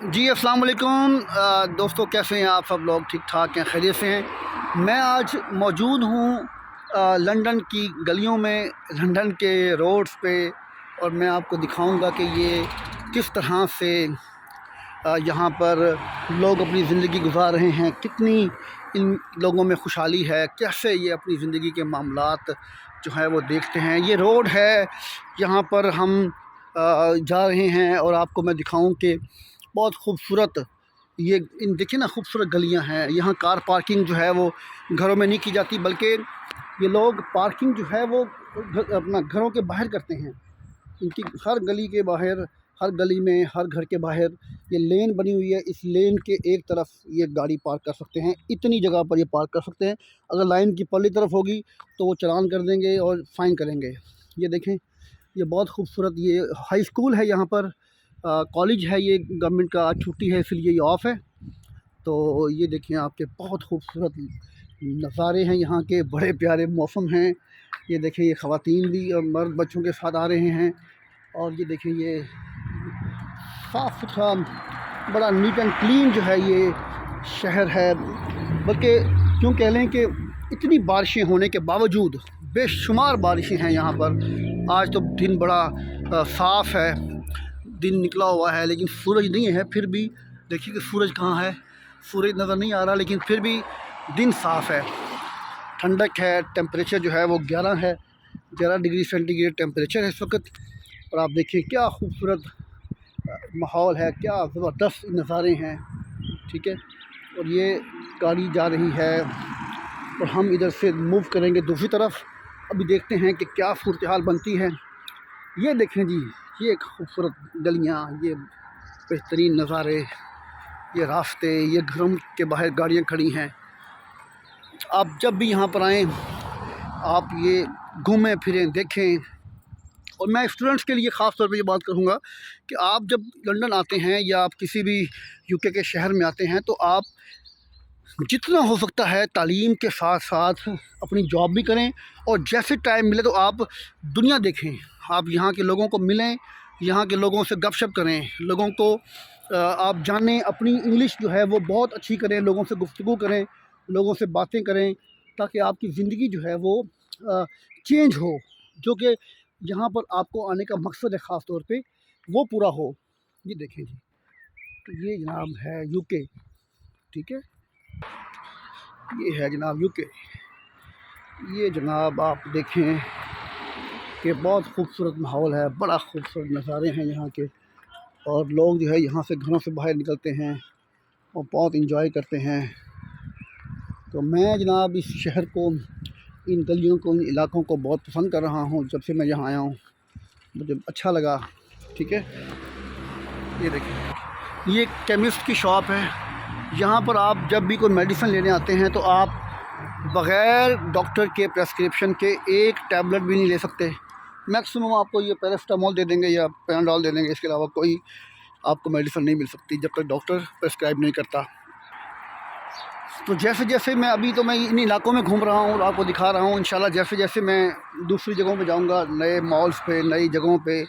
جی अस्सलाम वालेकुम दोस्तों, कैसे हैं आप सब लोग? ठीक ठाक हैं, खैरियत से हैं। मैं आज मौजूद हूँ लंदन की गलियों में, लंदन के रोड्स पे, और मैं आपको दिखाऊंगा कि ये किस तरह से यहाँ पर लोग अपनी ज़िंदगी गुजार रहे हैं, कितनी इन लोगों में खुशहाली है, कैसे ये अपनी ज़िंदगी के मामलात जो है वो देखते हैं। ये रोड है, यहाँ पर हम जा रहे हैं और आपको मैं दिखाऊं कि बहुत खूबसूरत ये इन देखिए ना, खूबसूरत गलियां हैं। यहाँ कार पार्किंग जो है वो घरों में नहीं की जाती, बल्कि ये लोग पार्किंग जो है वो अपना घरों के बाहर करते हैं। इनकी हर गली के बाहर, हर गली में, हर घर के बाहर ये लेन बनी हुई है। इस लेन के एक तरफ ये गाड़ी पार्क कर सकते हैं, इतनी जगह पर ये पार्क कर सकते हैं। अगर लाइन की पल्ली तरफ होगी तो वो चालान कर देंगे और फ़ाइन करेंगे। ये देखें, ये बहुत खूबसूरत ये हाई स्कूल है, यहाँ पर कॉलेज है। ये गवर्नमेंट का आज छुट्टी है, इसलिए ये ऑफ़ है। तो ये देखें, आपके बहुत खूबसूरत नज़ारे हैं यहाँ के, बड़े प्यारे मौसम हैं। ये देखें, ये ख़वातीन भी और मर्द बच्चों के साथ आ रहे हैं। और ये देखें, ये साफ़ सुथरा, बड़ा नीट एंड क्लीन जो है ये शहर है। बल्कि क्यों कह लें कि इतनी बारिशें होने के बावजूद, बेशुमार बारिशें हैं यहाँ पर। आज तो दिन बड़ा साफ़ है, दिन निकला हुआ है, लेकिन सूरज नहीं है। फिर भी देखिए कि सूरज कहाँ है, सूरज नज़र नहीं आ रहा, लेकिन फिर भी दिन साफ़ है, ठंडक है। टेम्परेचर जो है वो 11 है, 11 डिग्री सेंटीग्रेड टेम्परेचर है इस वक्त। और आप देखिए क्या खूबसूरत माहौल है, क्या ज़बरदस्त नज़ारे हैं, ठीक है। और ये गाड़ी जा रही है और हम इधर से मूव करेंगे दूसरी तरफ। अभी देखते हैं कि क्या सूरत हाल बनती है। ये देखें जी, ये खूबसूरत गलियाँ, ये बेहतरीन नज़ारे, ये रास्ते, ये घरों के बाहर गाड़ियाँ खड़ी हैं। आप जब भी यहाँ पर आएँ, आप ये घूमें फिरें, देखें। और मैं स्टूडेंट्स के लिए ख़ास तौर पे ये बात करूँगा कि आप जब लंदन आते हैं या आप किसी भी यूके के शहर में आते हैं, तो आप जितना हो सकता है तालीम के साथ साथ अपनी जॉब भी करें, और जैसे टाइम मिले तो आप दुनिया देखें, आप यहाँ के लोगों को मिलें, यहाँ के लोगों से गपशप करें, लोगों को आप जानें, अपनी इंग्लिश जो है वो बहुत अच्छी करें, लोगों से गुफ्तगू करें, लोगों से बातें करें, ताकि आपकी ज़िंदगी जो है वो चेंज हो, जो कि यहाँ पर आपको आने का मकसद है ख़ास तौर पे, वो पूरा हो। ये देखें जी, तो ये जनाब है यूके, ठीक है, ये है जनाब यूके। ये जनाब आप देखें कि बहुत खूबसूरत माहौल है, बड़ा खूबसूरत नज़ारे हैं यहाँ के। और लोग जो है यहाँ से घरों से बाहर निकलते हैं और बहुत इंजॉय करते हैं। तो मैं जनाब इस शहर को, इन गलियों को, इन इलाकों को बहुत पसंद कर रहा हूँ। जब से मैं यहाँ आया हूँ मुझे अच्छा लगा, ठीक है। ये देखिए, ये केमिस्ट की शॉप है। यहाँ पर आप जब भी कोई मेडिसिन लेने आते हैं तो आप बग़ैर डॉक्टर के प्रेस्क्रिप्शन के एक टैबलेट भी नहीं ले सकते। मैक्सिमम आपको ये पैरासिटामोल दे देंगे या पैनाडोल दे देंगे, इसके अलावा कोई आपको मेडिसिन नहीं मिल सकती जब तक डॉक्टर प्रेस्क्राइब नहीं करता। तो जैसे जैसे मैं अभी तो मैं इन इलाकों में घूम रहा हूँ और आपको दिखा रहा हूँ, इंशाल्लाह जैसे जैसे मैं दूसरी जगहों पे जाऊँगा, नए मॉल्स पे, नई जगहों पे,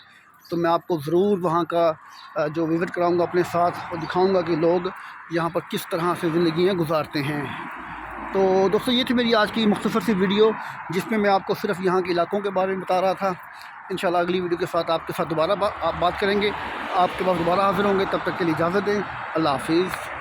तो मैं आपको ज़रूर वहाँ का जो विज़िट कराऊँगा अपने साथ, और दिखाऊँगा कि लोग यहाँ पर किस तरह से ज़िंदगियाँ गुजारते हैं। तो दोस्तों, ये थी मेरी आज की मुख्तसर सी वीडियो, जिसमें मैं आपको सिर्फ यहाँ के इलाकों के बारे में बता रहा था। इंशाल्लाह अगली वीडियो के साथ आपके साथ दोबारा आप बात करेंगे, आपके पास दोबारा हाज़िर होंगे। तब तक के लिए इजाज़त दें। अल्लाह हाफ़िज़।